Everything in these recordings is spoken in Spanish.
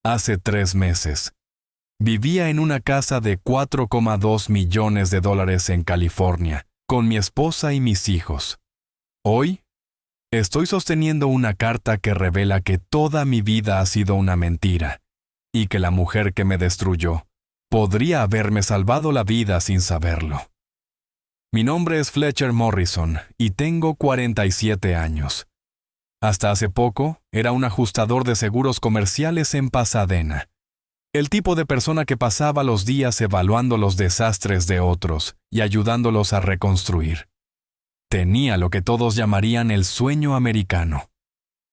Hace 3 meses. Vivía en una casa de $4,2 millones en California, con mi esposa y mis hijos. Hoy, estoy sosteniendo una carta que revela que toda mi vida ha sido una mentira, y que la mujer que me destruyó podría haberme salvado la vida sin saberlo. Mi nombre es Fletcher Morrison y tengo 47 años. Hasta hace poco, era un ajustador de seguros comerciales en Pasadena. El tipo de persona que pasaba los días evaluando los desastres de otros y ayudándolos a reconstruir. Tenía lo que todos llamarían el sueño americano.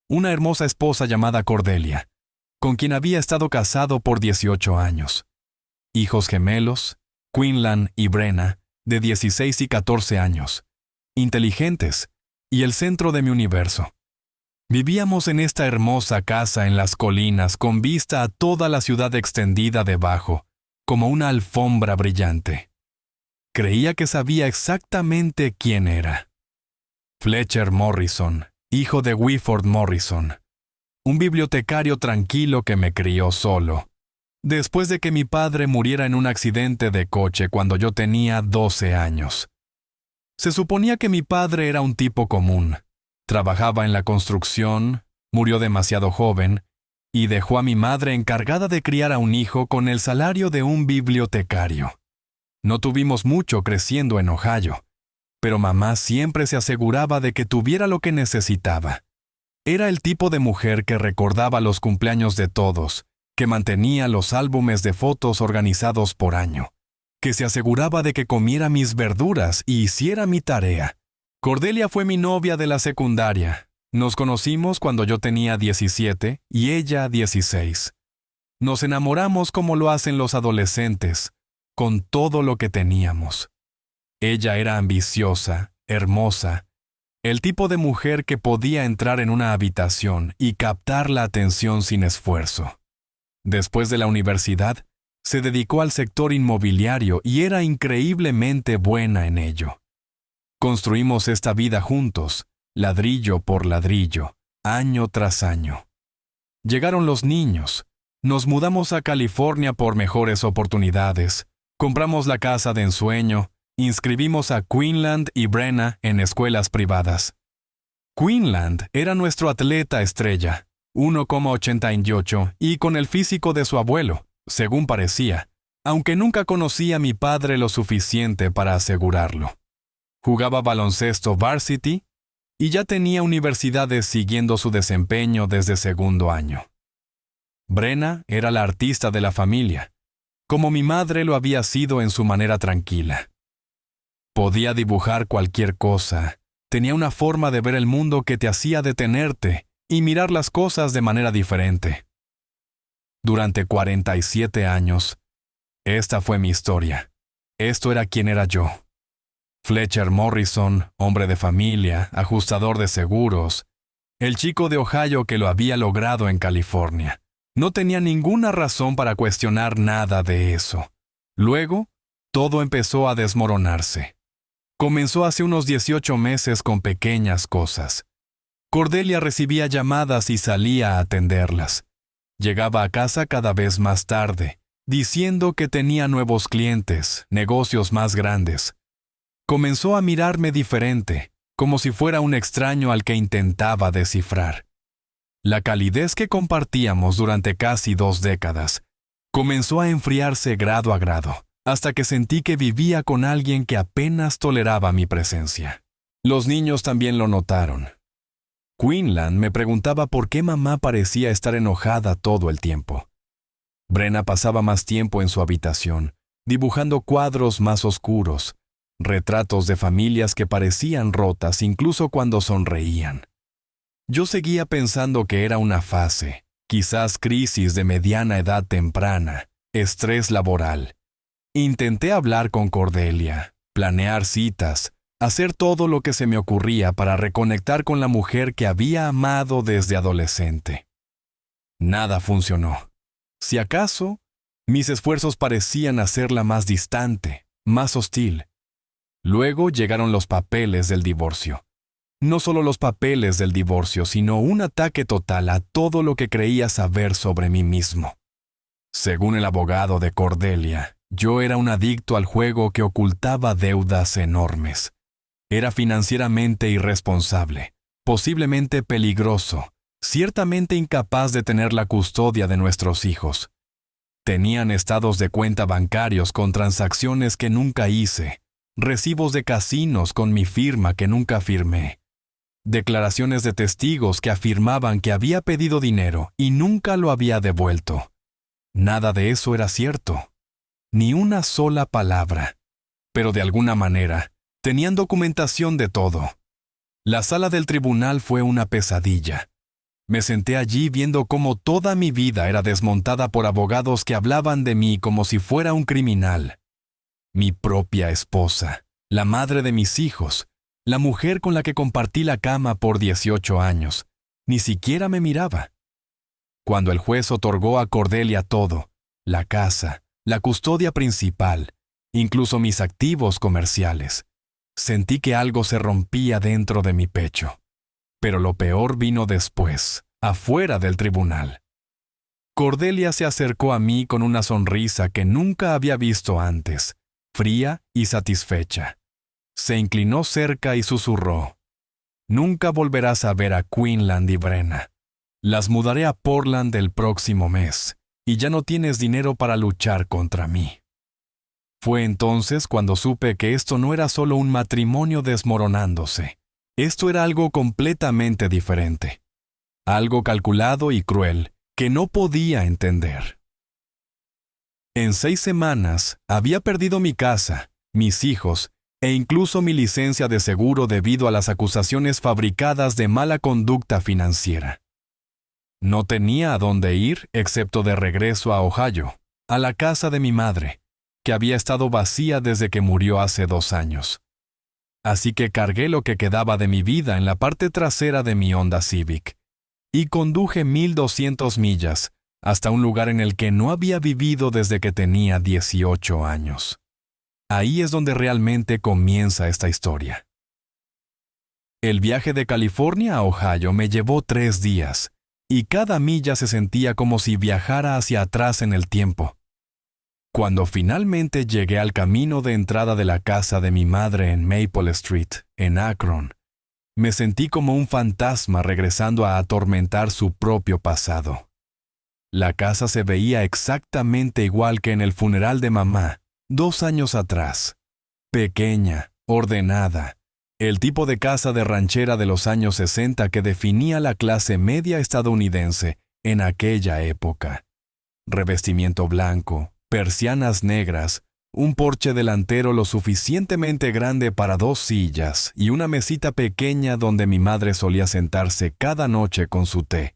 Una hermosa esposa llamada Cordelia, con quien había estado casado por 18 años. Hijos gemelos, Quinlan y Brenna, de 16 y 14 años. Inteligentes, y el centro de mi universo. Vivíamos en esta hermosa casa en las colinas con vista a toda la ciudad extendida debajo, como una alfombra brillante. Creía que sabía exactamente quién era. Fletcher Morrison, hijo de Whitford Morrison, un bibliotecario tranquilo que me crió solo, después de que mi padre muriera en un accidente de coche cuando yo tenía 12 años. Se suponía que mi padre era un tipo común. Trabajaba en la construcción, murió demasiado joven, y dejó a mi madre encargada de criar a un hijo con el salario de un bibliotecario. No tuvimos mucho creciendo en Ohio, pero mamá siempre se aseguraba de que tuviera lo que necesitaba. Era el tipo de mujer que recordaba los cumpleaños de todos, que mantenía los álbumes de fotos organizados por año, que se aseguraba de que comiera mis verduras y hiciera mi tarea. Cordelia fue mi novia de la secundaria. Nos conocimos cuando yo tenía 17 y ella 16. Nos enamoramos como lo hacen los adolescentes, con todo lo que teníamos. Ella era ambiciosa, hermosa, el tipo de mujer que podía entrar en una habitación y captar la atención sin esfuerzo. Después de la universidad, se dedicó al sector inmobiliario y era increíblemente buena en ello. Construimos esta vida juntos, ladrillo por ladrillo, año tras año. Llegaron los niños. Nos mudamos a California por mejores oportunidades. Compramos la casa de ensueño. Inscribimos a Quinlan y Brenna en escuelas privadas. Quinlan era nuestro atleta estrella, 1,88 y con el físico de su abuelo, según parecía, aunque nunca conocí a mi padre lo suficiente para asegurarlo. Jugaba baloncesto varsity y ya tenía universidades siguiendo su desempeño desde segundo año. Brenna era la artista de la familia, como mi madre lo había sido en su manera tranquila. Podía dibujar cualquier cosa, tenía una forma de ver el mundo que te hacía detenerte y mirar las cosas de manera diferente. Durante 47 años, esta fue mi historia. Esto era quien era yo. Fletcher Morrison, hombre de familia, ajustador de seguros, el chico de Ohio que lo había logrado en California. No tenía ninguna razón para cuestionar nada de eso. Luego, todo empezó a desmoronarse. Comenzó hace unos 18 meses con pequeñas cosas. Cordelia recibía llamadas y salía a atenderlas. Llegaba a casa cada vez más tarde, diciendo que tenía nuevos clientes, negocios más grandes. Comenzó a mirarme diferente, como si fuera un extraño al que intentaba descifrar. La calidez que compartíamos durante casi 2 décadas comenzó a enfriarse grado a grado, hasta que sentí que vivía con alguien que apenas toleraba mi presencia. Los niños también lo notaron. Quinlan me preguntaba por qué mamá parecía estar enojada todo el tiempo. Brenna pasaba más tiempo en su habitación, dibujando cuadros más oscuros, retratos de familias que parecían rotas incluso cuando sonreían. Yo seguía pensando que era una fase, quizás crisis de mediana edad temprana, estrés laboral. Intenté hablar con Cordelia, planear citas, hacer todo lo que se me ocurría para reconectar con la mujer que había amado desde adolescente. Nada funcionó. Si acaso, mis esfuerzos parecían hacerla más distante, más hostil. Luego llegaron los papeles del divorcio. No solo los papeles del divorcio, sino un ataque total a todo lo que creía saber sobre mí mismo. Según el abogado de Cordelia, yo era un adicto al juego que ocultaba deudas enormes. Era financieramente irresponsable, posiblemente peligroso, ciertamente incapaz de tener la custodia de nuestros hijos. Tenían estados de cuenta bancarios con transacciones que nunca hice, recibos de casinos con mi firma que nunca firmé, declaraciones de testigos que afirmaban que había pedido dinero y nunca lo había devuelto. Nada de eso era cierto, ni una sola palabra, pero de alguna manera tenían documentación de todo. La sala del tribunal fue una pesadilla. Me senté allí viendo cómo toda mi vida era desmontada por abogados que hablaban de mí como si fuera un criminal. Mi propia esposa, la madre de mis hijos, la mujer con la que compartí la cama por 18 años, ni siquiera me miraba. Cuando el juez otorgó a Cordelia todo, la casa, la custodia principal, incluso mis activos comerciales, sentí que algo se rompía dentro de mi pecho. Pero lo peor vino después, afuera del tribunal. Cordelia se acercó a mí con una sonrisa que nunca había visto antes, fría y satisfecha. Se inclinó cerca y susurró: «Nunca volverás a ver a Quinlan y Brenna. Las mudaré a Portland el próximo mes, y ya no tienes dinero para luchar contra mí». Fue entonces cuando supe que esto no era solo un matrimonio desmoronándose. Esto era algo completamente diferente. Algo calculado y cruel que no podía entender. En 6 semanas había perdido mi casa, mis hijos e incluso mi licencia de seguro debido a las acusaciones fabricadas de mala conducta financiera. No tenía a dónde ir excepto de regreso a Ohio, a la casa de mi madre, que había estado vacía desde que murió hace 2 años. Así que cargué lo que quedaba de mi vida en la parte trasera de mi Honda Civic y conduje 1,200 millas hasta un lugar en el que no había vivido desde que tenía 18 años. Ahí es donde realmente comienza esta historia. El viaje de California a Ohio me llevó 3 días, y cada milla se sentía como si viajara hacia atrás en el tiempo. Cuando finalmente llegué al camino de entrada de la casa de mi madre en Maple Street, en Akron, me sentí como un fantasma regresando a atormentar su propio pasado. La casa se veía exactamente igual que en el funeral de mamá, 2 años atrás. Pequeña, ordenada, el tipo de casa de ranchera de los años 60 que definía la clase media estadounidense en aquella época. Revestimiento blanco, persianas negras, un porche delantero lo suficientemente grande para 2 sillas y una mesita pequeña donde mi madre solía sentarse cada noche con su té,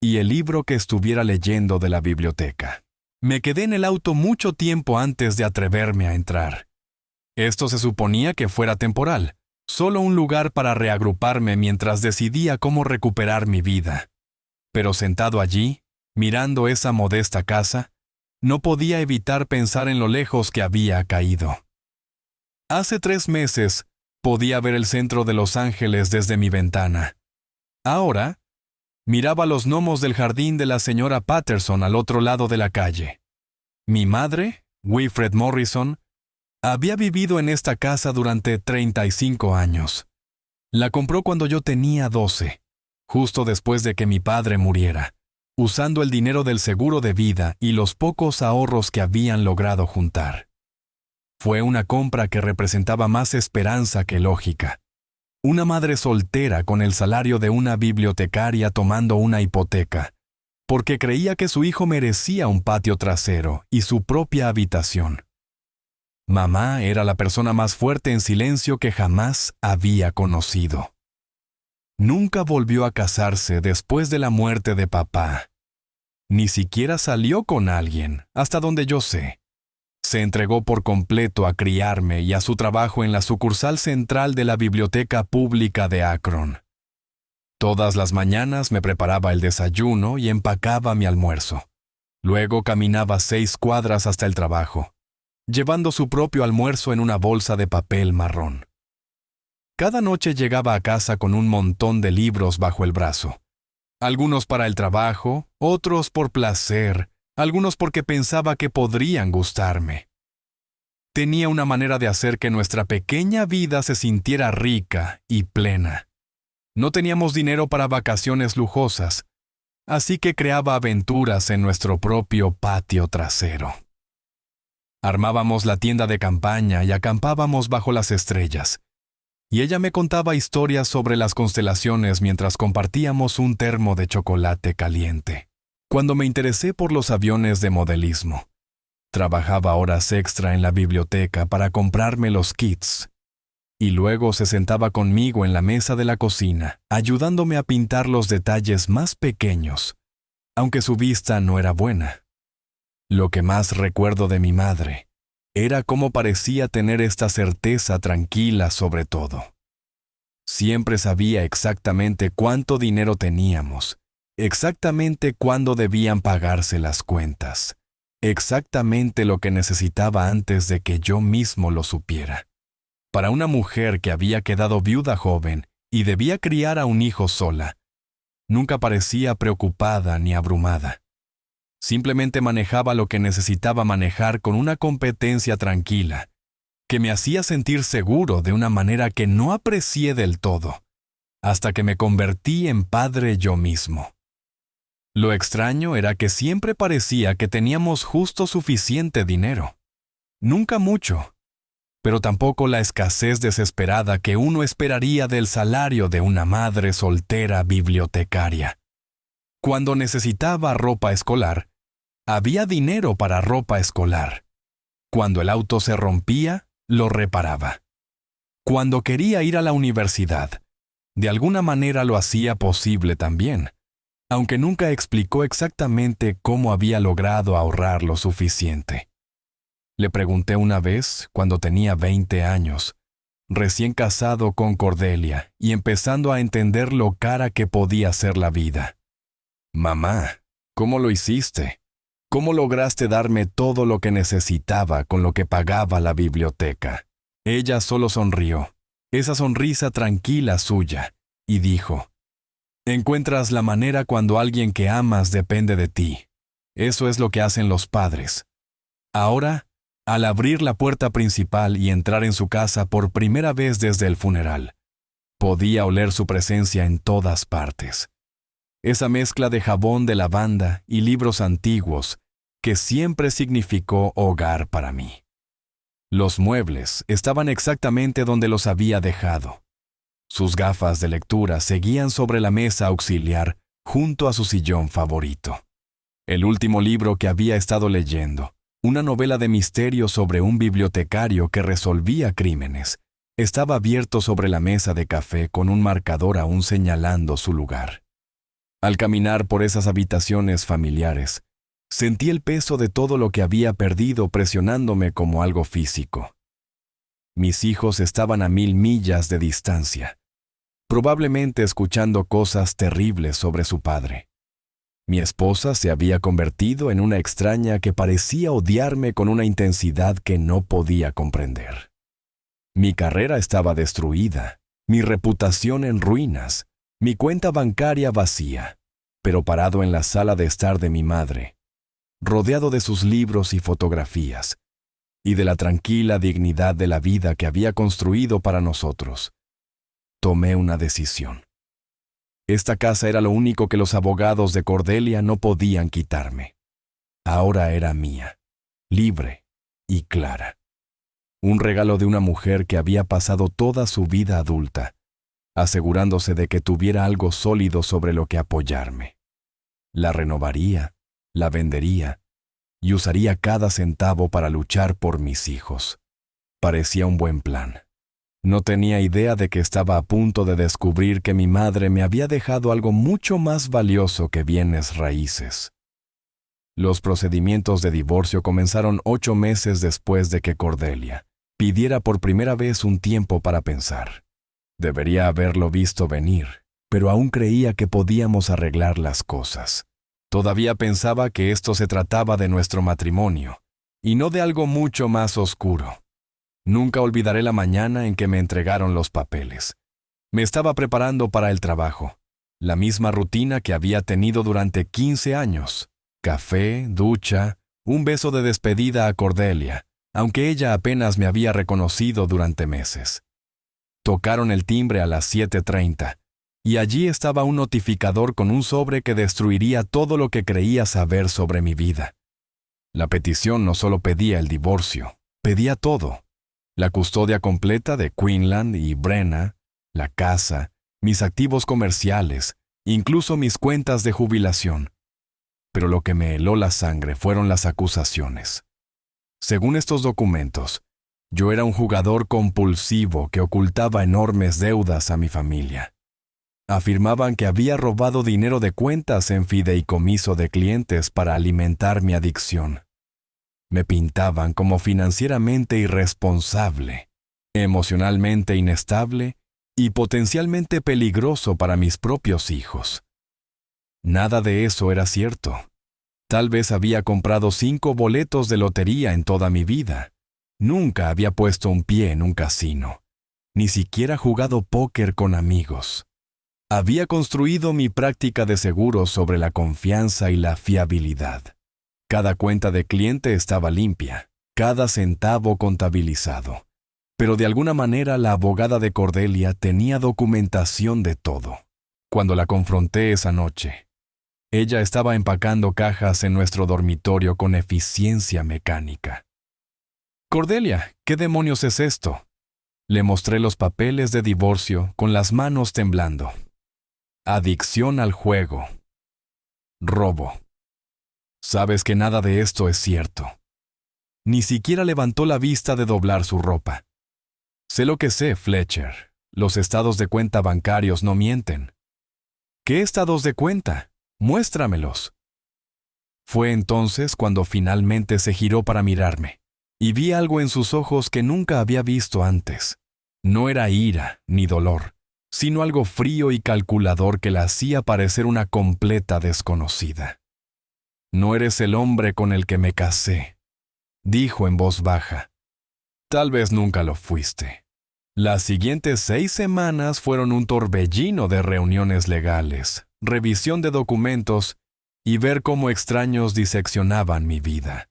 y el libro que estuviera leyendo de la biblioteca. Me quedé en el auto mucho tiempo antes de atreverme a entrar. Esto se suponía que fuera temporal, solo un lugar para reagruparme mientras decidía cómo recuperar mi vida. Pero sentado allí, mirando esa modesta casa, no podía evitar pensar en lo lejos que había caído. Hace 3 meses podía ver el centro de Los Ángeles desde mi ventana. Ahora, miraba los gnomos del jardín de la señora Patterson al otro lado de la calle. Mi madre, Wilfred Morrison, había vivido en esta casa durante 35 años. La compró cuando yo tenía 12, justo después de que mi padre muriera, usando el dinero del seguro de vida y los pocos ahorros que habían logrado juntar. Fue una compra que representaba más esperanza que lógica. Una madre soltera con el salario de una bibliotecaria tomando una hipoteca, porque creía que su hijo merecía un patio trasero y su propia habitación. Mamá era la persona más fuerte en silencio que jamás había conocido. Nunca volvió a casarse después de la muerte de papá. Ni siquiera salió con alguien, hasta donde yo sé. Se entregó por completo a criarme y a su trabajo en la sucursal central de la Biblioteca Pública de Akron. Todas las mañanas me preparaba el desayuno y empacaba mi almuerzo. Luego caminaba 6 cuadras hasta el trabajo, llevando su propio almuerzo en una bolsa de papel marrón. Cada noche llegaba a casa con un montón de libros bajo el brazo. Algunos para el trabajo, otros por placer, algunos porque pensaba que podrían gustarme. Tenía una manera de hacer que nuestra pequeña vida se sintiera rica y plena. No teníamos dinero para vacaciones lujosas, así que creaba aventuras en nuestro propio patio trasero. Armábamos la tienda de campaña y acampábamos bajo las estrellas. Y ella me contaba historias sobre las constelaciones mientras compartíamos un termo de chocolate caliente. Cuando me interesé por los aviones de modelismo, trabajaba horas extra en la biblioteca para comprarme los kits. Y luego se sentaba conmigo en la mesa de la cocina, ayudándome a pintar los detalles más pequeños, aunque su vista no era buena. Lo que más recuerdo de mi madre era cómo parecía tener esta certeza tranquila sobre todo. Siempre sabía exactamente cuánto dinero teníamos, exactamente cuándo debían pagarse las cuentas, exactamente lo que necesitaba antes de que yo mismo lo supiera. Para una mujer que había quedado viuda joven y debía criar a un hijo sola, nunca parecía preocupada ni abrumada. Simplemente manejaba lo que necesitaba manejar con una competencia tranquila, que me hacía sentir seguro de una manera que no aprecié del todo, hasta que me convertí en padre yo mismo. Lo extraño era que siempre parecía que teníamos justo suficiente dinero. Nunca mucho, pero tampoco la escasez desesperada que uno esperaría del salario de una madre soltera bibliotecaria. Cuando necesitaba ropa escolar, había dinero para ropa escolar. Cuando el auto se rompía, lo reparaba. Cuando quería ir a la universidad, de alguna manera lo hacía posible también, aunque nunca explicó exactamente cómo había logrado ahorrar lo suficiente. Le pregunté una vez, cuando tenía 20 años, recién casado con Cordelia y empezando a entender lo cara que podía ser la vida. «Mamá, ¿cómo lo hiciste? ¿Cómo lograste darme todo lo que necesitaba con lo que pagaba la biblioteca?» Ella solo sonrió, esa sonrisa tranquila suya, y dijo, «Encuentras la manera cuando alguien que amas depende de ti. Eso es lo que hacen los padres. Ahora, al abrir la puerta principal y entrar en su casa por primera vez desde el funeral, podía oler su presencia en todas partes. Esa mezcla de jabón de lavanda y libros antiguos que siempre significó hogar para mí. Los muebles estaban exactamente donde los había dejado. Sus gafas de lectura seguían sobre la mesa auxiliar junto a su sillón favorito. El último libro que había estado leyendo, una novela de misterio sobre un bibliotecario que resolvía crímenes, estaba abierto sobre la mesa de café con un marcador aún señalando su lugar. Al caminar por esas habitaciones familiares, sentí el peso de todo lo que había perdido presionándome como algo físico. Mis hijos estaban a 1000 millas de distancia, probablemente escuchando cosas terribles sobre su padre. Mi esposa se había convertido en una extraña que parecía odiarme con una intensidad que no podía comprender. Mi carrera estaba destruida, mi reputación en ruinas, mi cuenta bancaria vacía, pero parado en la sala de estar de mi madre, rodeado de sus libros y fotografías, y de la tranquila dignidad de la vida que había construido para nosotros, tomé una decisión. Esta casa era lo único que los abogados de Cordelia no podían quitarme. Ahora era mía, libre y clara. Un regalo de una mujer que había pasado toda su vida adulta, asegurándose de que tuviera algo sólido sobre lo que apoyarme. La renovaría, la vendería y usaría cada centavo para luchar por mis hijos. Parecía un buen plan. No tenía idea de que estaba a punto de descubrir que mi madre me había dejado algo mucho más valioso que bienes raíces. Los procedimientos de divorcio comenzaron 8 meses después de que Cordelia pidiera por primera vez un tiempo para pensar. Debería haberlo visto venir, pero aún creía que podíamos arreglar las cosas. Todavía pensaba que esto se trataba de nuestro matrimonio, y no de algo mucho más oscuro. Nunca olvidaré la mañana en que me entregaron los papeles. Me estaba preparando para el trabajo. La misma rutina que había tenido durante 15 años. Café, ducha, un beso de despedida a Cordelia, aunque ella apenas me había reconocido durante meses. Tocaron el timbre a las 7:30, y allí estaba un notificador con un sobre que destruiría todo lo que creía saber sobre mi vida. La petición no solo pedía el divorcio, pedía todo. La custodia completa de Quinlan y Brenna, la casa, mis activos comerciales, incluso mis cuentas de jubilación. Pero lo que me heló la sangre fueron las acusaciones. Según estos documentos, yo era un jugador compulsivo que ocultaba enormes deudas a mi familia. Afirmaban que había robado dinero de cuentas en fideicomiso de clientes para alimentar mi adicción. Me pintaban como financieramente irresponsable, emocionalmente inestable y potencialmente peligroso para mis propios hijos. Nada de eso era cierto. Tal vez había comprado 5 boletos de lotería en toda mi vida. Nunca había puesto un pie en un casino. Ni siquiera jugado póker con amigos. Había construido mi práctica de seguros sobre la confianza y la fiabilidad. Cada cuenta de cliente estaba limpia, cada centavo contabilizado. Pero de alguna manera la abogada de Cordelia tenía documentación de todo. Cuando la confronté esa noche, ella estaba empacando cajas en nuestro dormitorio con eficiencia mecánica. «Cordelia, ¿qué demonios es esto?». Le mostré los papeles de divorcio con las manos temblando. Adicción al juego. Robo. Sabes que nada de esto es cierto. Ni siquiera levantó la vista de doblar su ropa. Sé lo que sé, Fletcher. Los estados de cuenta bancarios no mienten. ¿Qué estados de cuenta? Muéstramelos. Fue entonces cuando finalmente se giró para mirarme, y vi algo en sus ojos que nunca había visto antes. No era ira ni dolor, sino algo frío y calculador que la hacía parecer una completa desconocida. «No eres el hombre con el que me casé», dijo en voz baja. «Tal vez nunca lo fuiste». Las siguientes 6 semanas fueron un torbellino de reuniones legales, revisión de documentos y ver cómo extraños diseccionaban mi vida.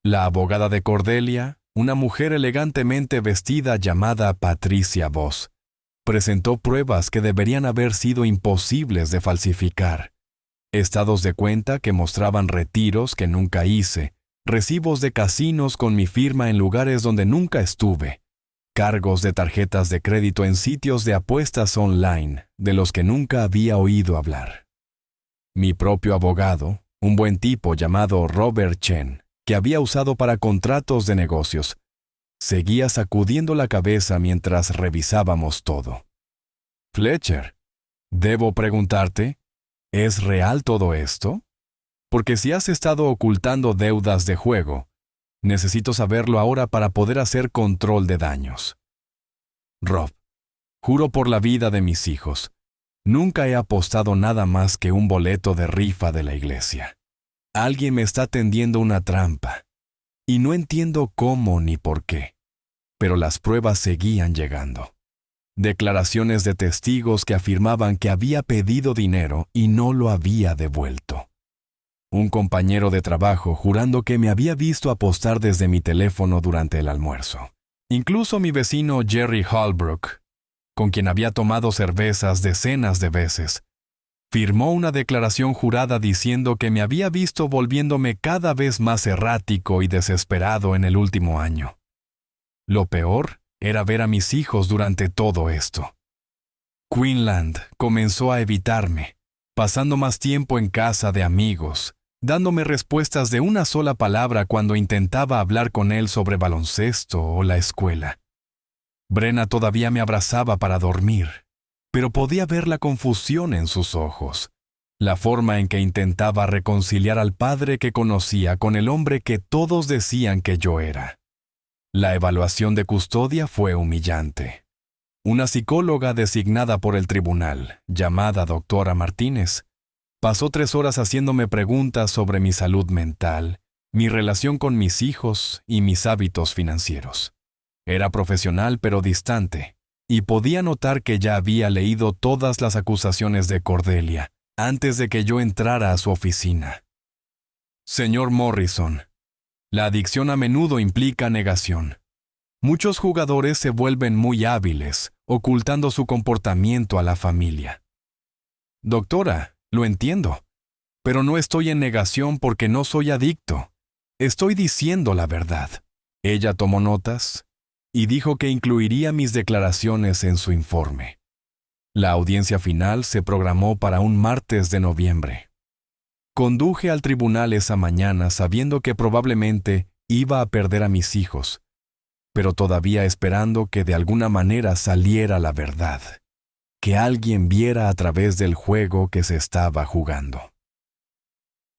La abogada de Cordelia, una mujer elegantemente vestida llamada Patricia Voss, presentó pruebas que deberían haber sido imposibles de falsificar. Estados de cuenta que mostraban retiros que nunca hice, recibos de casinos con mi firma en lugares donde nunca estuve, cargos de tarjetas de crédito en sitios de apuestas online de los que nunca había oído hablar. Mi propio abogado, un buen tipo llamado Robert Chen, que había usado para contratos de negocios, seguía sacudiendo la cabeza mientras revisábamos todo. «Fletcher, ¿debo preguntarte? ¿Es real todo esto? Porque si has estado ocultando deudas de juego, necesito saberlo ahora para poder hacer control de daños». «Rob, juro por la vida de mis hijos, nunca he apostado nada más que un boleto de rifa de la iglesia. Alguien me está tendiendo una trampa, y no entiendo cómo ni por qué, pero las pruebas seguían llegando. Declaraciones de testigos que afirmaban que había pedido dinero y no lo había devuelto. Un compañero de trabajo jurando que me había visto apostar desde mi teléfono durante el almuerzo. Incluso mi vecino Jerry Holbrook, con quien había tomado cervezas decenas de veces, firmó una declaración jurada diciendo que me había visto volviéndome cada vez más errático y desesperado en el último año. Lo peor era ver a mis hijos durante todo esto. Quinlan comenzó a evitarme, pasando más tiempo en casa de amigos, dándome respuestas de una sola palabra cuando intentaba hablar con él sobre baloncesto o la escuela. Brenna todavía me abrazaba para dormir, pero podía ver la confusión en sus ojos, la forma en que intentaba reconciliar al padre que conocía con el hombre que todos decían que yo era. La evaluación de custodia fue humillante. Una psicóloga designada por el tribunal, llamada doctora Martínez, pasó 3 horas haciéndome preguntas sobre mi salud mental, mi relación con mis hijos y mis hábitos financieros. Era profesional pero distante, y podía notar que ya había leído todas las acusaciones de Cordelia antes de que yo entrara a su oficina. Señor Morrison, la adicción a menudo implica negación. Muchos jugadores se vuelven muy hábiles, ocultando su comportamiento a la familia. Doctora, lo entiendo, pero no estoy en negación porque no soy adicto. Estoy diciendo la verdad. Ella tomó notas y dijo que incluiría mis declaraciones en su informe. La audiencia final se programó para un martes de noviembre. Conduje al tribunal esa mañana sabiendo que probablemente iba a perder a mis hijos, pero todavía esperando que de alguna manera saliera la verdad, que alguien viera a través del juego que se estaba jugando.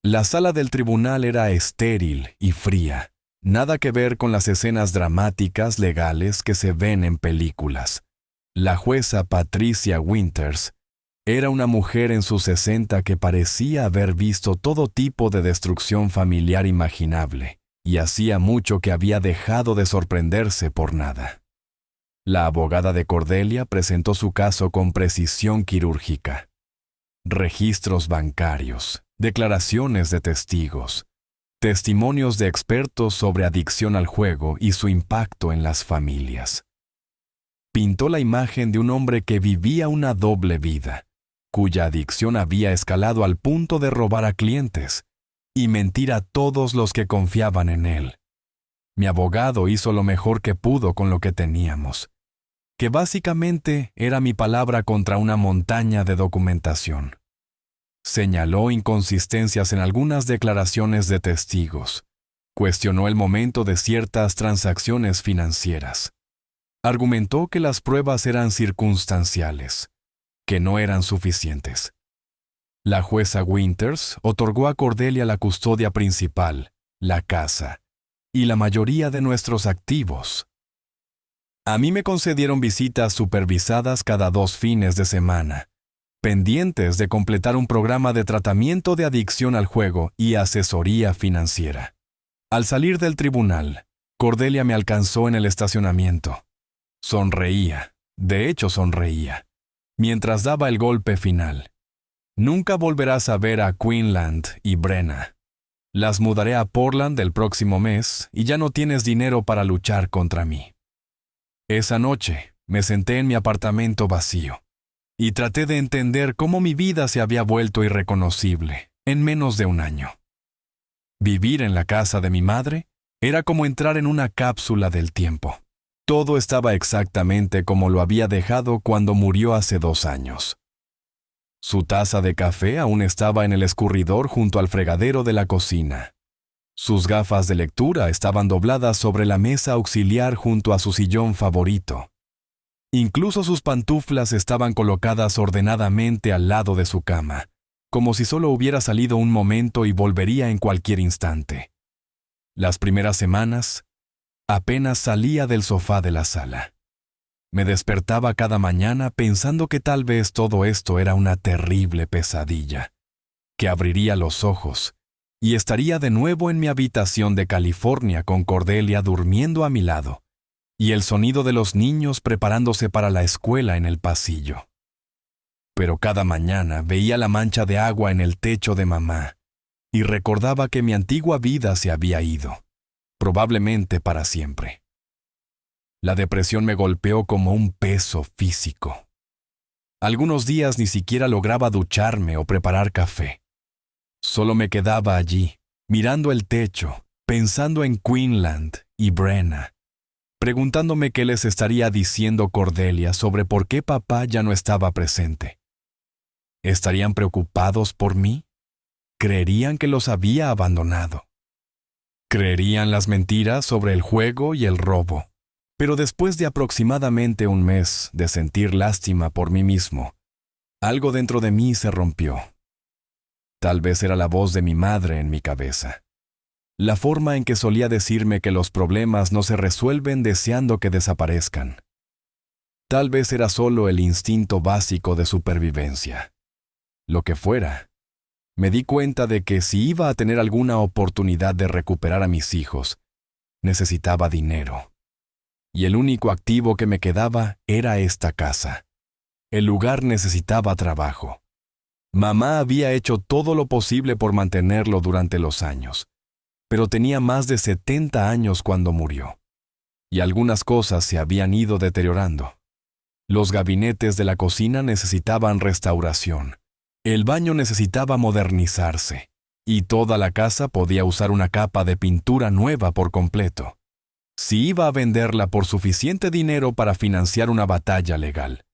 La sala del tribunal era estéril y fría, nada que ver con las escenas dramáticas legales que se ven en películas. La jueza Patricia Winters era una mujer en sus 60 que parecía haber visto todo tipo de destrucción familiar imaginable, y hacía mucho que había dejado de sorprenderse por nada. La abogada de Cordelia presentó su caso con precisión quirúrgica. Registros bancarios, declaraciones de testigos, testimonios de expertos sobre adicción al juego y su impacto en las familias. Pintó la imagen de un hombre que vivía una doble vida, cuya adicción había escalado al punto de robar a clientes y mentir a todos los que confiaban en él. Mi abogado hizo lo mejor que pudo con lo que teníamos, que básicamente era mi palabra contra una montaña de documentación. Señaló inconsistencias en algunas declaraciones de testigos. Cuestionó el momento de ciertas transacciones financieras. Argumentó que las pruebas eran circunstanciales, que no eran suficientes. La jueza Winters otorgó a Cordelia la custodia principal, la casa, y la mayoría de nuestros activos. A mí me concedieron visitas supervisadas cada 2 fines de semana, pendientes de completar un programa de tratamiento de adicción al juego y asesoría financiera. Al salir del tribunal, Cordelia me alcanzó en el estacionamiento. Sonreía, de hecho sonreía, mientras daba el golpe final. Nunca volverás a ver a Quinlan y Brenna. Las mudaré a Portland el próximo mes y ya no tienes dinero para luchar contra mí. Esa noche me senté en mi apartamento vacío y traté de entender cómo mi vida se había vuelto irreconocible en menos de un año. Vivir en la casa de mi madre era como entrar en una cápsula del tiempo. Todo estaba exactamente como lo había dejado cuando murió hace 2 años. Su taza de café aún estaba en el escurridor junto al fregadero de la cocina. Sus gafas de lectura estaban dobladas sobre la mesa auxiliar junto a su sillón favorito. Incluso sus pantuflas estaban colocadas ordenadamente al lado de su cama, como si solo hubiera salido un momento y volvería en cualquier instante. Las primeras semanas, apenas salía del sofá de la sala. Me despertaba cada mañana pensando que tal vez todo esto era una terrible pesadilla, que abriría los ojos y estaría de nuevo en mi habitación de California con Cordelia durmiendo a mi lado y el sonido de los niños preparándose para la escuela en el pasillo. Pero cada mañana veía la mancha de agua en el techo de mamá y recordaba que mi antigua vida se había ido, probablemente para siempre. La depresión me golpeó como un peso físico. Algunos días ni siquiera lograba ducharme o preparar café. Solo me quedaba allí, mirando el techo, pensando en Quinlan y Brenna, preguntándome qué les estaría diciendo Cordelia sobre por qué papá ya no estaba presente. ¿Estarían preocupados por mí? ¿Creerían que los había abandonado? ¿Creerían las mentiras sobre el juego y el robo? Pero después de aproximadamente un mes de sentir lástima por mí mismo, algo dentro de mí se rompió. Tal vez era la voz de mi madre en mi cabeza. La forma en que solía decirme que los problemas no se resuelven deseando que desaparezcan. Tal vez era solo el instinto básico de supervivencia. Lo que fuera, me di cuenta de que si iba a tener alguna oportunidad de recuperar a mis hijos, necesitaba dinero. y el único activo que me quedaba era esta casa. El lugar necesitaba trabajo. Mamá había hecho todo lo posible por mantenerlo durante los años, pero tenía más de 70 años cuando murió, y algunas cosas se habían ido deteriorando. Los gabinetes de la cocina necesitaban restauración, el baño necesitaba modernizarse, y toda la casa podía usar una capa de pintura nueva por completo. Si iba a venderla por suficiente dinero para financiar una batalla legal,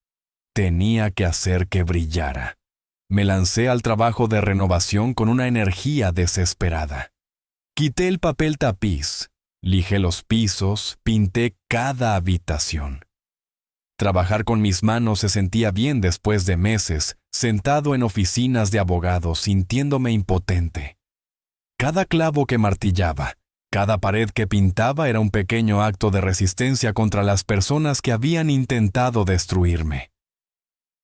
tenía que hacer que brillara. Me lancé al trabajo de renovación con una energía desesperada. Quité el papel tapiz, lijé los pisos, pinté cada habitación. Trabajar con mis manos se sentía bien después de meses, sentado en oficinas de abogados, sintiéndome impotente. Cada clavo que martillaba, cada pared que pintaba era un pequeño acto de resistencia contra las personas que habían intentado destruirme.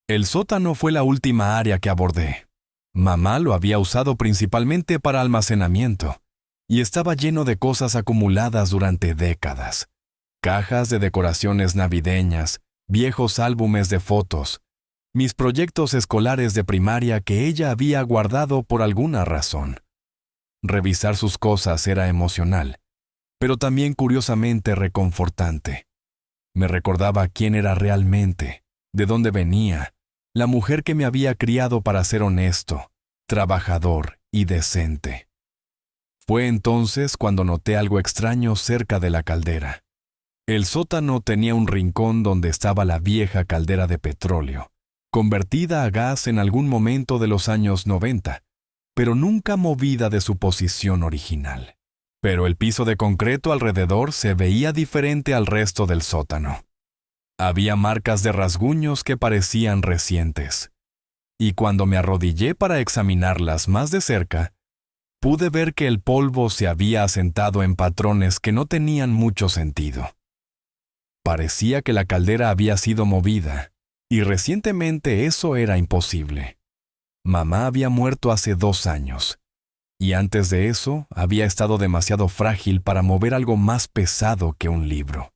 El sótano fue la última área que abordé. Mamá lo había usado principalmente para almacenamiento, y estaba lleno de cosas acumuladas durante décadas. Cajas de decoraciones navideñas, viejos álbumes de fotos, mis proyectos escolares de primaria que ella había guardado por alguna razón. Revisar sus cosas era emocional, pero también curiosamente reconfortante. Me recordaba quién era realmente, de dónde venía, la mujer que me había criado para ser honesto, trabajador y decente. Fue entonces cuando noté algo extraño cerca de la caldera. El sótano tenía un rincón donde estaba la vieja caldera de petróleo, convertida a gas en algún momento de los años 90, pero nunca movida de su posición original. Pero el piso de concreto alrededor se veía diferente al resto del sótano. Había marcas de rasguños que parecían recientes, y cuando me arrodillé para examinarlas más de cerca, pude ver que el polvo se había asentado en patrones que no tenían mucho sentido. Parecía que la caldera había sido movida, y recientemente eso era imposible. Mamá había muerto hace 2 años, y antes de eso había estado demasiado frágil para mover algo más pesado que un libro.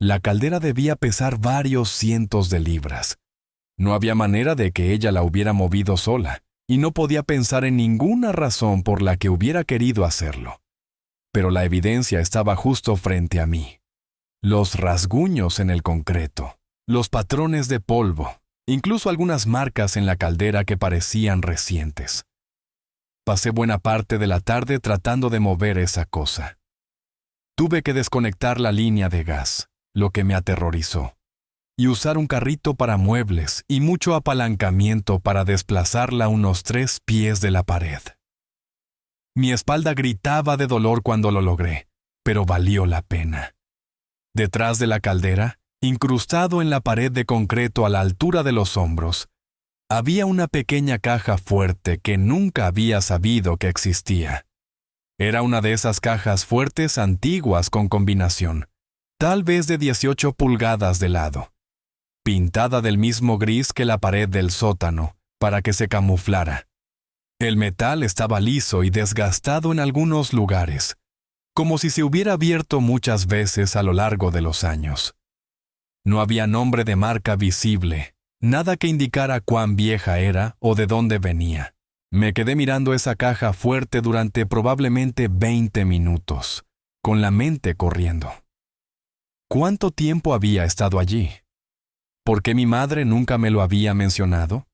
La caldera debía pesar varios cientos de libras. No había manera de que ella la hubiera movido sola, y no podía pensar en ninguna razón por la que hubiera querido hacerlo. Pero la evidencia estaba justo frente a mí. Los rasguños en el concreto, los patrones de polvo, incluso algunas marcas en la caldera que parecían recientes. Pasé buena parte de la tarde tratando de mover esa cosa. Tuve que desconectar la línea de gas, lo que me aterrorizó, y usar un carrito para muebles y mucho apalancamiento para desplazarla unos 3 pies de la pared. Mi espalda gritaba de dolor cuando lo logré, pero valió la pena. Detrás de la caldera, incrustado en la pared de concreto a la altura de los hombros, había una pequeña caja fuerte que nunca había sabido que existía. Era una de esas cajas fuertes antiguas con combinación, tal vez de 18 pulgadas de lado, pintada del mismo gris que la pared del sótano, para que se camuflara. El metal estaba liso y desgastado en algunos lugares, como si se hubiera abierto muchas veces a lo largo de los años. No había nombre de marca visible, nada que indicara cuán vieja era o de dónde venía. Me quedé mirando esa caja fuerte durante probablemente 20 minutos, con la mente corriendo. ¿Cuánto tiempo había estado allí? ¿Por qué mi madre nunca me lo había mencionado?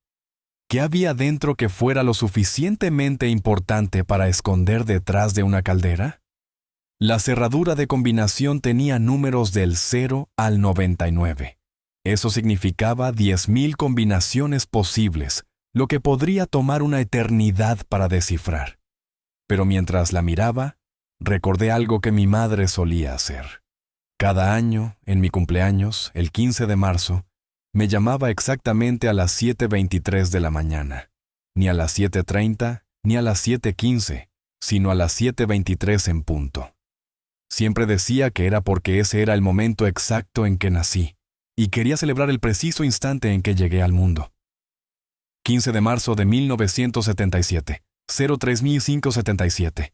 ¿Qué había dentro que fuera lo suficientemente importante para esconder detrás de una caldera? La cerradura de combinación tenía números del 0 al 99. Eso significaba 10,000 combinaciones posibles, lo que podría tomar una eternidad para descifrar. Pero mientras la miraba, recordé algo que mi madre solía hacer. Cada año, en mi cumpleaños, el 15 de marzo, me llamaba exactamente a las 7:23 de la mañana. Ni a las 7:30, ni a las 7:15, sino a las 7:23 en punto. Siempre decía que era porque ese era el momento exacto en que nací, y quería celebrar el preciso instante en que llegué al mundo. 15 de marzo de 1977, 03577.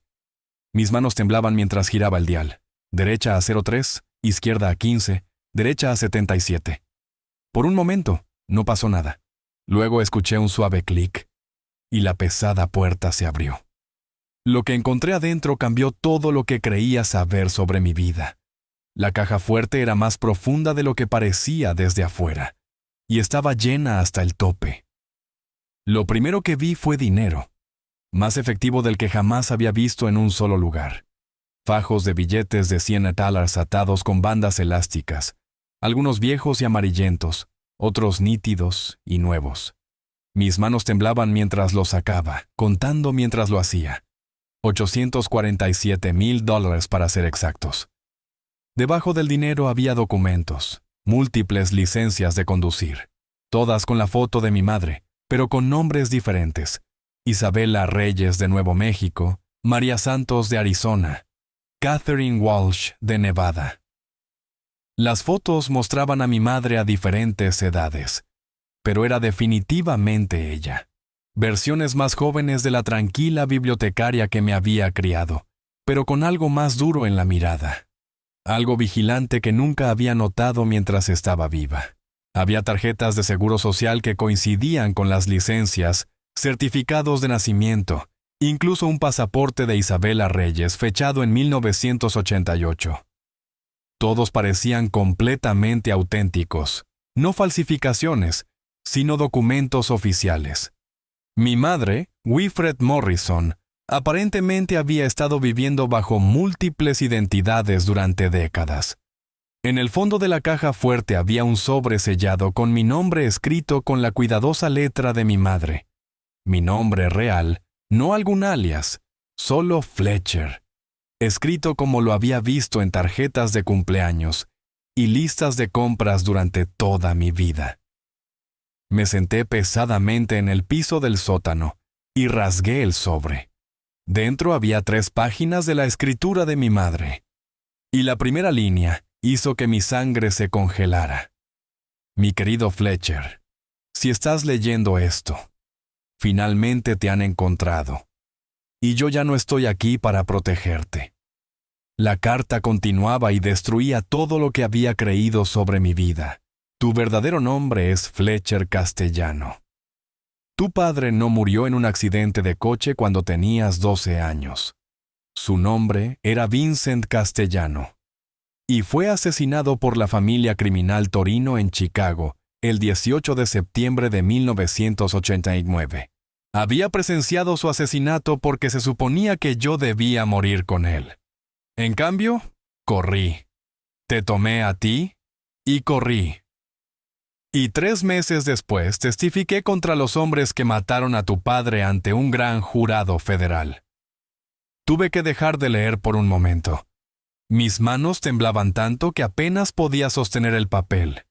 Mis manos temblaban mientras giraba el dial. Derecha a 03, izquierda a 15, derecha a 77. Por un momento, no pasó nada. Luego escuché un suave clic y la pesada puerta se abrió. Lo que encontré adentro cambió todo lo que creía saber sobre mi vida. La caja fuerte era más profunda de lo que parecía desde afuera, y estaba llena hasta el tope. Lo primero que vi fue dinero, más efectivo del que jamás había visto en un solo lugar. Fajos de billetes de $100 atados con bandas elásticas, algunos viejos y amarillentos, otros nítidos y nuevos. Mis manos temblaban mientras los sacaba, contando mientras lo hacía. $847,000 para ser exactos. Debajo del dinero había documentos, múltiples licencias de conducir, todas con la foto de mi madre, pero con nombres diferentes. Isabela Reyes de Nuevo México, María Santos de Arizona, Catherine Walsh de Nevada. Las fotos mostraban a mi madre a diferentes edades, pero era definitivamente ella. Versiones más jóvenes de la tranquila bibliotecaria que me había criado, pero con algo más duro en la mirada. Algo vigilante que nunca había notado mientras estaba viva. Había tarjetas de seguro social que coincidían con las licencias, certificados de nacimiento, incluso un pasaporte de Isabela Reyes fechado en 1988. Todos parecían completamente auténticos, no falsificaciones, sino documentos oficiales. Mi madre, Wilfred Morrison, aparentemente había estado viviendo bajo múltiples identidades durante décadas. En el fondo de la caja fuerte había un sobre sellado con mi nombre escrito con la cuidadosa letra de mi madre. Mi nombre real, no algún alias, solo Fletcher, escrito como lo había visto en tarjetas de cumpleaños y listas de compras durante toda mi vida. Me senté pesadamente en el piso del sótano y rasgué el sobre. Dentro había 3 páginas de la escritura de mi madre. Y la primera línea hizo que mi sangre se congelara. Mi querido Fletcher, si estás leyendo esto, finalmente te han encontrado. Y yo ya no estoy aquí para protegerte. La carta continuaba y destruía todo lo que había creído sobre mi vida. Tu verdadero nombre es Fletcher Castellano. Tu padre no murió en un accidente de coche cuando tenías 12 años. Su nombre era Vincent Castellano. Y fue asesinado por la familia criminal Torino en Chicago el 18 de septiembre de 1989. Había presenciado su asesinato porque se suponía que yo debía morir con él. En cambio, corrí. Te tomé a ti y corrí. Y 3 meses después testifiqué contra los hombres que mataron a tu padre ante un gran jurado federal. Tuve que dejar de leer por un momento. Mis manos temblaban tanto que apenas podía sostener el papel.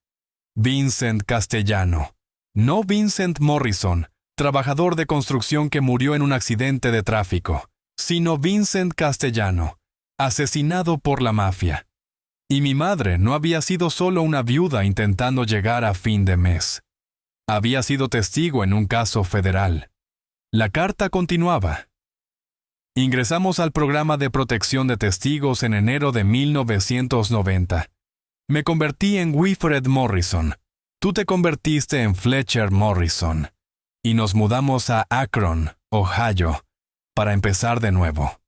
Vincent Castellano, no Vincent Morrison, trabajador de construcción que murió en un accidente de tráfico, sino Vincent Castellano, asesinado por la mafia. Y mi madre no había sido solo una viuda intentando llegar a fin de mes. Había sido testigo en un caso federal. La carta continuaba. Ingresamos al programa de protección de testigos en enero de 1990. Me convertí en Wilfred Morrison. Tú te convertiste en Fletcher Morrison. Y nos mudamos a Akron, Ohio, para empezar de nuevo.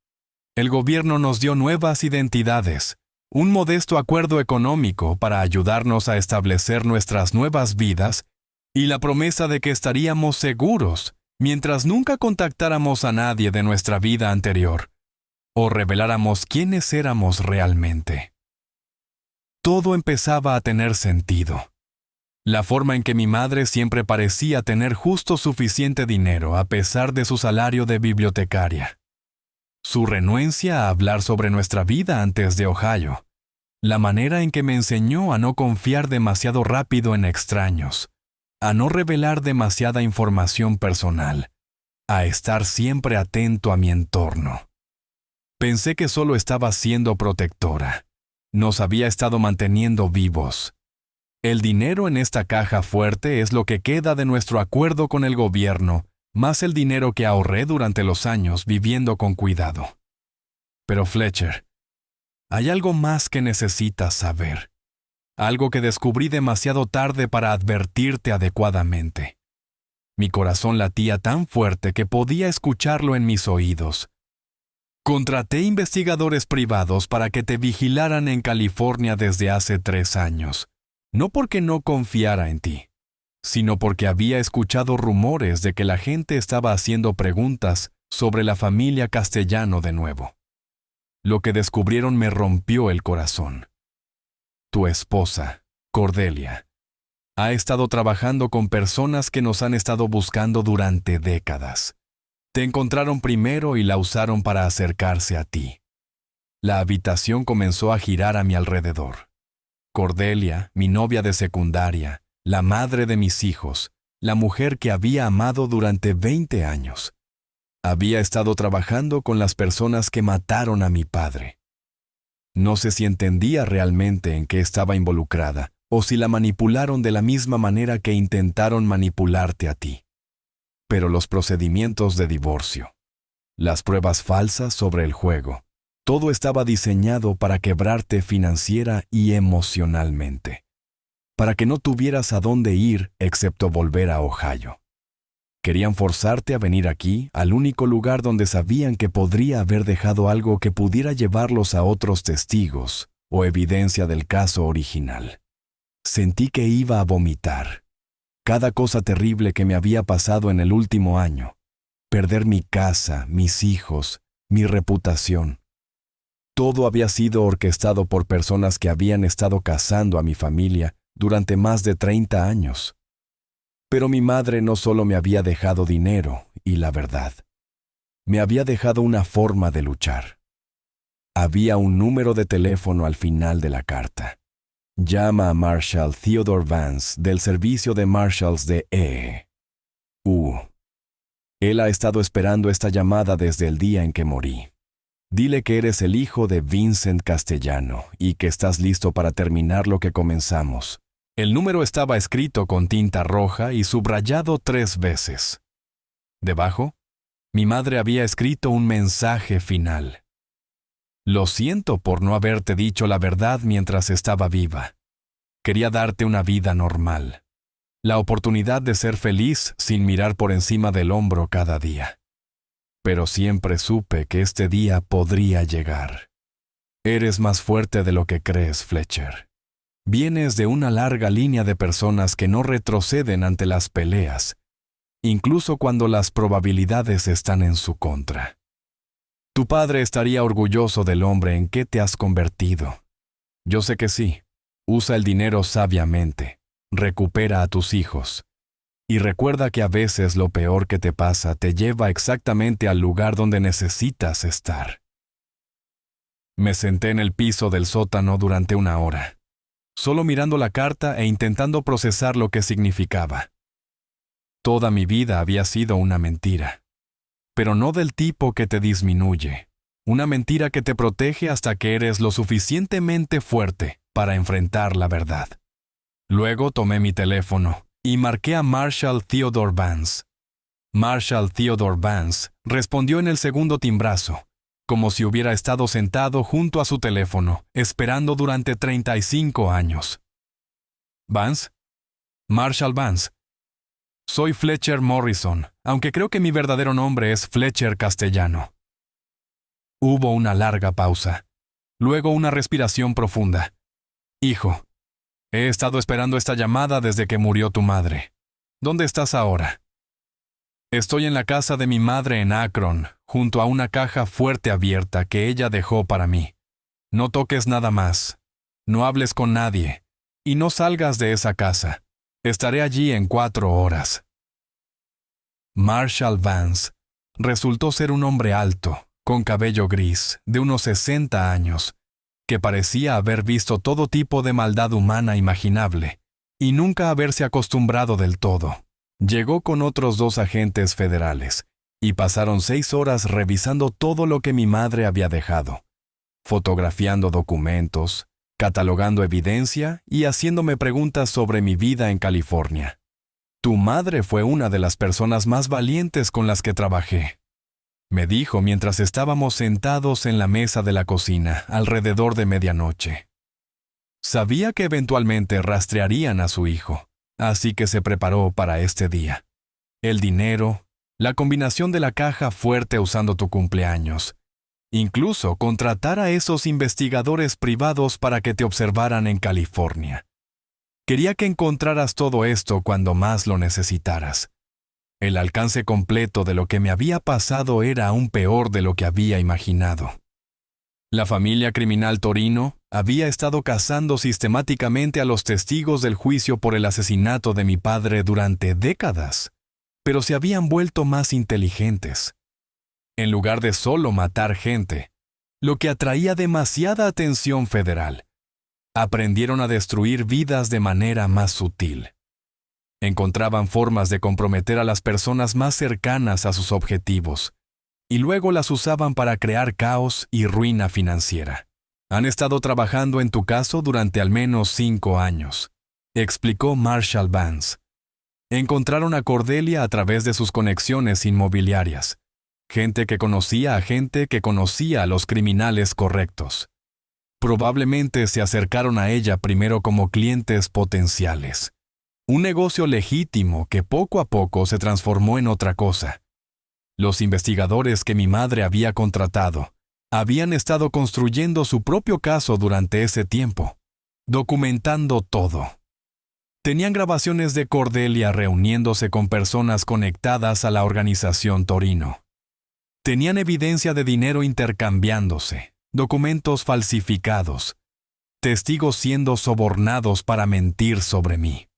El gobierno nos dio nuevas identidades, un modesto acuerdo económico para ayudarnos a establecer nuestras nuevas vidas y la promesa de que estaríamos seguros mientras nunca contactáramos a nadie de nuestra vida anterior o reveláramos quiénes éramos realmente. Todo empezaba a tener sentido. La forma en que mi madre siempre parecía tener justo suficiente dinero a pesar de su salario de bibliotecaria. Su renuencia a hablar sobre nuestra vida antes de Ohio. La manera en que me enseñó a no confiar demasiado rápido en extraños, a no revelar demasiada información personal, a estar siempre atento a mi entorno. Pensé que solo estaba siendo protectora. Nos había estado manteniendo vivos. El dinero en esta caja fuerte es lo que queda de nuestro acuerdo con el gobierno, más el dinero que ahorré durante los años viviendo con cuidado. Pero Fletcher, Hay algo más que necesitas saber. Algo que descubrí demasiado tarde para advertirte adecuadamente. Mi corazón latía tan fuerte que podía escucharlo en mis oídos. Contraté investigadores privados para que te vigilaran en California desde hace 3 años. No porque no confiara en ti, sino porque había escuchado rumores de que la gente estaba haciendo preguntas sobre la familia Castellano de nuevo. Lo que descubrieron me rompió el corazón. Tu esposa, Cordelia, ha estado trabajando con personas que nos han estado buscando durante décadas. Te encontraron primero y la usaron para acercarse a ti. La habitación comenzó a girar a mi alrededor. Cordelia, mi novia de secundaria, la madre de mis hijos, la mujer que había amado durante 20 años. Había estado trabajando con las personas que mataron a mi padre. No sé si entendía realmente en qué estaba involucrada, o si la manipularon de la misma manera que intentaron manipularte a ti. Pero los procedimientos de divorcio, las pruebas falsas sobre el juego, todo estaba diseñado para quebrarte financiera y emocionalmente, para que no tuvieras a dónde ir excepto volver a Ohio. Querían forzarte a venir aquí, al único lugar donde sabían que podría haber dejado algo que pudiera llevarlos a otros testigos o evidencia del caso original. Sentí que iba a vomitar. Cada cosa terrible que me había pasado en el último año. Perder mi casa, mis hijos, mi reputación. Todo había sido orquestado por personas que habían estado cazando a mi familia durante más de 30 años. Pero mi madre no solo me había dejado dinero y la verdad. Me había dejado una forma de luchar. Había un número de teléfono al final de la carta. Llama a Marshall Theodore Vance del servicio de Marshalls de E.U. Él ha estado esperando esta llamada desde el día en que morí. Dile que eres el hijo de Vincent Castellano y que estás listo para terminar lo que comenzamos. El número estaba escrito con tinta roja y subrayado 3 veces. Debajo, mi madre había escrito un mensaje final. Lo siento por no haberte dicho la verdad mientras estaba viva. Quería darte una vida normal. La oportunidad de ser feliz sin mirar por encima del hombro cada día. Pero siempre supe que este día podría llegar. Eres más fuerte de lo que crees, Fletcher. Vienes de una larga línea de personas que no retroceden ante las peleas, incluso cuando las probabilidades están en su contra. Tu padre estaría orgulloso del hombre en que te has convertido. Yo sé que sí. Usa el dinero sabiamente. Recupera a tus hijos. Y recuerda que a veces lo peor que te pasa te lleva exactamente al lugar donde necesitas estar. Me senté en el piso del sótano durante 1 hora, solo mirando la carta e intentando procesar lo que significaba. Toda mi vida había sido una mentira. Pero no del tipo que te disminuye. Una mentira que te protege hasta que eres lo suficientemente fuerte para enfrentar la verdad. Luego tomé mi teléfono y marqué a Marshall Theodore Vance. Marshall Theodore Vance respondió en el segundo timbrazo, como si hubiera estado sentado junto a su teléfono, esperando durante 35 años. ¿Vance? Marshall Vance. Soy Fletcher Morrison, aunque creo que mi verdadero nombre es Fletcher Castellano. Hubo una larga pausa, luego una respiración profunda. Hijo, he estado esperando esta llamada desde que murió tu madre. ¿Dónde estás ahora? Estoy en la casa de mi madre en Akron, junto a una caja fuerte abierta que ella dejó para mí. No toques nada más, no hables con nadie, y no salgas de esa casa. Estaré allí en 4 horas. Marshall Vance resultó ser un hombre alto, con cabello gris, de unos 60 años, que parecía haber visto todo tipo de maldad humana imaginable, y nunca haberse acostumbrado del todo. Llegó con otros 2 agentes federales, y pasaron 6 horas revisando todo lo que mi madre había dejado, fotografiando documentos, catalogando evidencia y haciéndome preguntas sobre mi vida en California. Tu madre fue una de las personas más valientes con las que trabajé. me dijo mientras estábamos sentados en la mesa de la cocina, alrededor de medianoche. Sabía que eventualmente rastrearían a su hijo, así que se preparó para este día. El dinero, la combinación de la caja fuerte usando tu cumpleaños. Incluso contratar a esos investigadores privados para que te observaran en California. Quería que encontraras todo esto cuando más lo necesitaras. El alcance completo de lo que me había pasado era aún peor de lo que había imaginado. La familia criminal Torino había estado cazando sistemáticamente a los testigos del juicio por el asesinato de mi padre durante décadas, pero se habían vuelto más inteligentes. En lugar de solo matar gente, lo que atraía demasiada atención federal, aprendieron a destruir vidas de manera más sutil. Encontraban formas de comprometer a las personas más cercanas a sus objetivos, y luego las usaban para crear caos y ruina financiera. Han estado trabajando en tu caso durante al menos 5 años, explicó Marshall Vance. Encontraron a Cordelia a través de sus conexiones inmobiliarias, gente que conocía a gente que conocía a los criminales correctos. Probablemente se acercaron a ella primero como clientes potenciales. Un negocio legítimo que poco a poco se transformó en otra cosa. Los investigadores que mi madre había contratado habían estado construyendo su propio caso durante ese tiempo, documentando todo. Tenían grabaciones de Cordelia reuniéndose con personas conectadas a la organización Torino. Tenían evidencia de dinero intercambiándose, documentos falsificados, testigos siendo sobornados para mentir sobre mí.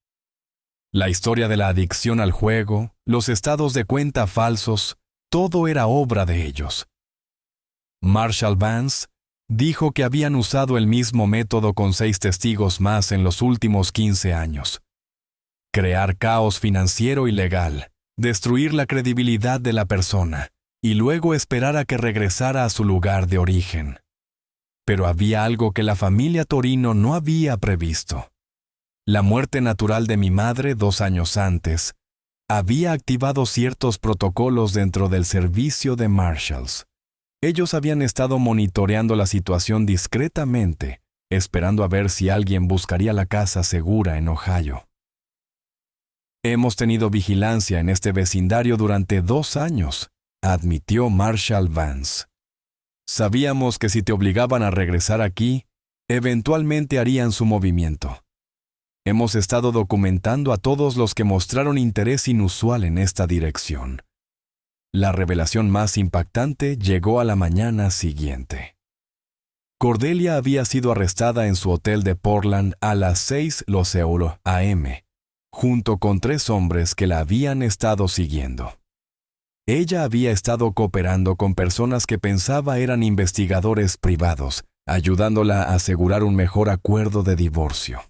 La historia de la adicción al juego, los estados de cuenta falsos, todo era obra de ellos. Marshall Vance dijo que habían usado el mismo método con 6 testigos más en los últimos 15 años. Crear caos financiero y legal, destruir la credibilidad de la persona, y luego esperar a que regresara a su lugar de origen. Pero había algo que la familia Torino no había previsto. La muerte natural de mi madre 2 años antes había activado ciertos protocolos dentro del servicio de Marshalls. Ellos habían estado monitoreando la situación discretamente, esperando a ver si alguien buscaría la casa segura en Ohio. Hemos tenido vigilancia en este vecindario durante 2 años, admitió Marshall Vance. Sabíamos que si te obligaban a regresar aquí, eventualmente harían su movimiento. Hemos estado documentando a todos los que mostraron interés inusual en esta dirección. La revelación más impactante llegó a la mañana siguiente. Cordelia había sido arrestada en su hotel de Portland a las 6:00 a.m., junto con 3 hombres que la habían estado siguiendo. Ella había estado cooperando con personas que pensaba eran investigadores privados, ayudándola a asegurar un mejor acuerdo de divorcio.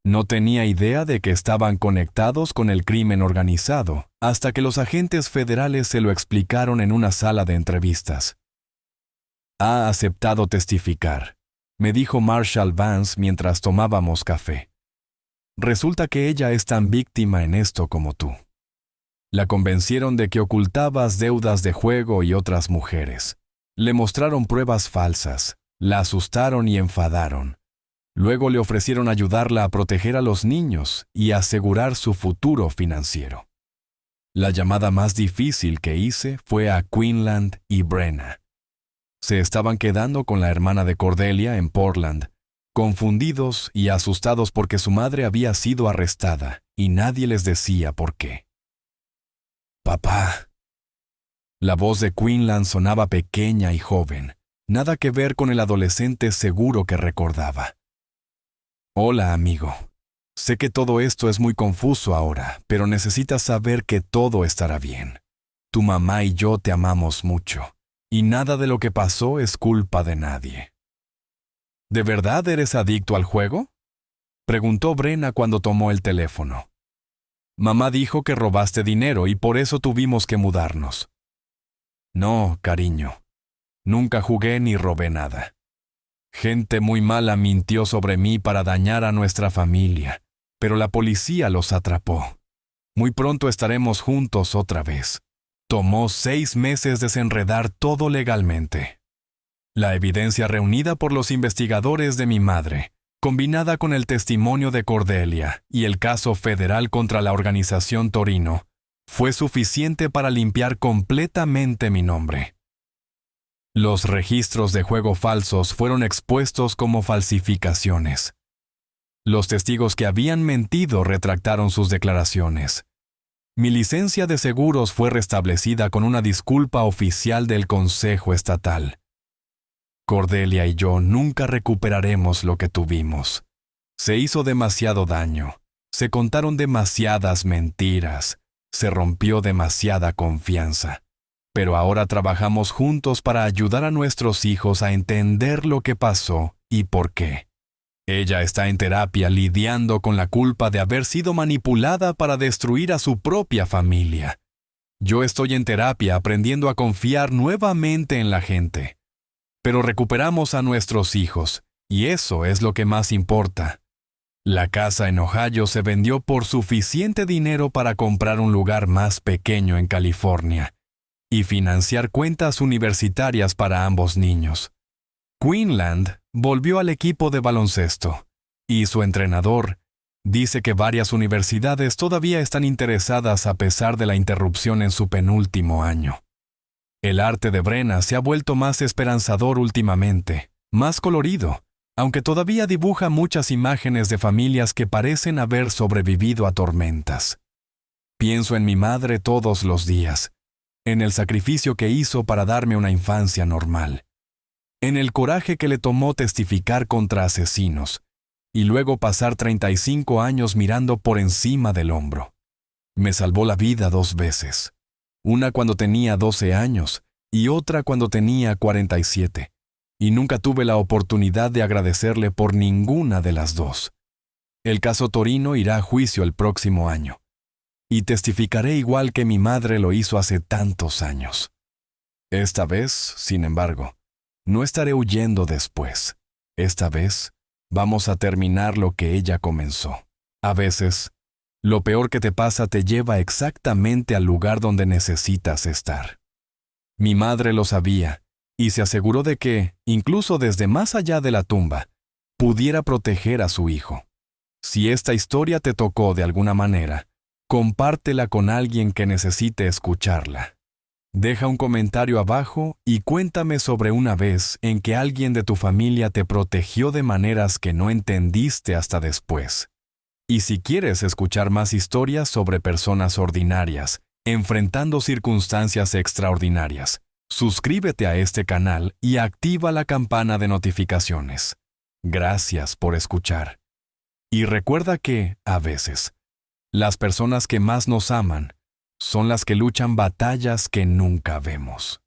No tenía idea de que estaban conectados con el crimen organizado, hasta que los agentes federales se lo explicaron en una sala de entrevistas. Ha aceptado testificar, me dijo Marshall Vance mientras tomábamos café. Resulta que ella es tan víctima en esto como tú. La convencieron de que ocultabas deudas de juego y otras mujeres. Le mostraron pruebas falsas, la asustaron y enfadaron. Luego le ofrecieron ayudarla a proteger a los niños y asegurar su futuro financiero. La llamada más difícil que hice fue a Quinlan y Brenna. Se estaban quedando con la hermana de Cordelia en Portland, confundidos y asustados porque su madre había sido arrestada y nadie les decía por qué. «Papá». La voz de Quinlan sonaba pequeña y joven, nada que ver con el adolescente seguro que recordaba. «Hola, amigo. Sé que todo esto es muy confuso ahora, pero necesitas saber que todo estará bien. Tu mamá y yo te amamos mucho, y nada de lo que pasó es culpa de nadie». «¿De verdad eres adicto al juego?», preguntó Brenna cuando tomó el teléfono. «Mamá dijo que robaste dinero y por eso tuvimos que mudarnos». «No, cariño. Nunca jugué ni robé nada. Gente muy mala mintió sobre mí para dañar a nuestra familia, pero la policía los atrapó. Muy pronto estaremos juntos otra vez. Tomó 6 meses desenredar todo legalmente. La evidencia reunida por los investigadores de mi madre, combinada con el testimonio de Cordelia y el caso federal contra la organización Torino, fue suficiente para limpiar completamente mi nombre. Los registros de juego falsos fueron expuestos como falsificaciones. Los testigos que habían mentido retractaron sus declaraciones. Mi licencia de seguros fue restablecida con una disculpa oficial del Consejo Estatal. Cordelia y yo nunca recuperaremos lo que tuvimos. Se hizo demasiado daño, se contaron demasiadas mentiras, se rompió demasiada confianza. Pero ahora trabajamos juntos para ayudar a nuestros hijos a entender lo que pasó y por qué. Ella está en terapia lidiando con la culpa de haber sido manipulada para destruir a su propia familia. Yo estoy en terapia aprendiendo a confiar nuevamente en la gente. Pero recuperamos a nuestros hijos, y eso es lo que más importa. La casa en Ohio se vendió por suficiente dinero para comprar un lugar más pequeño en California y financiar cuentas universitarias para ambos niños. Queensland volvió al equipo de baloncesto, y su entrenador dice que varias universidades todavía están interesadas a pesar de la interrupción en su penúltimo año. El arte de Brenna se ha vuelto más esperanzador últimamente, más colorido, aunque todavía dibuja muchas imágenes de familias que parecen haber sobrevivido a tormentas. Pienso en mi madre todos los días, en el sacrificio que hizo para darme una infancia normal, en el coraje que le tomó testificar contra asesinos, y luego pasar 35 años mirando por encima del hombro. Me salvó la vida 2 veces, una cuando tenía 12 años y otra cuando tenía 47, y nunca tuve la oportunidad de agradecerle por ninguna de las dos. El caso Torino irá a juicio el próximo año, y testificaré igual que mi madre lo hizo hace tantos años. Esta vez, sin embargo, no estaré huyendo después. Esta vez, vamos a terminar lo que ella comenzó. A veces, lo peor que te pasa te lleva exactamente al lugar donde necesitas estar. Mi madre lo sabía, y se aseguró de que, incluso desde más allá de la tumba, pudiera proteger a su hijo. Si esta historia te tocó de alguna manera, compártela con alguien que necesite escucharla. Deja un comentario abajo y cuéntame sobre una vez en que alguien de tu familia te protegió de maneras que no entendiste hasta después. Y si quieres escuchar más historias sobre personas ordinarias, enfrentando circunstancias extraordinarias, suscríbete a este canal y activa la campana de notificaciones. Gracias por escuchar. Y recuerda que, a veces, las personas que más nos aman son las que luchan batallas que nunca vemos.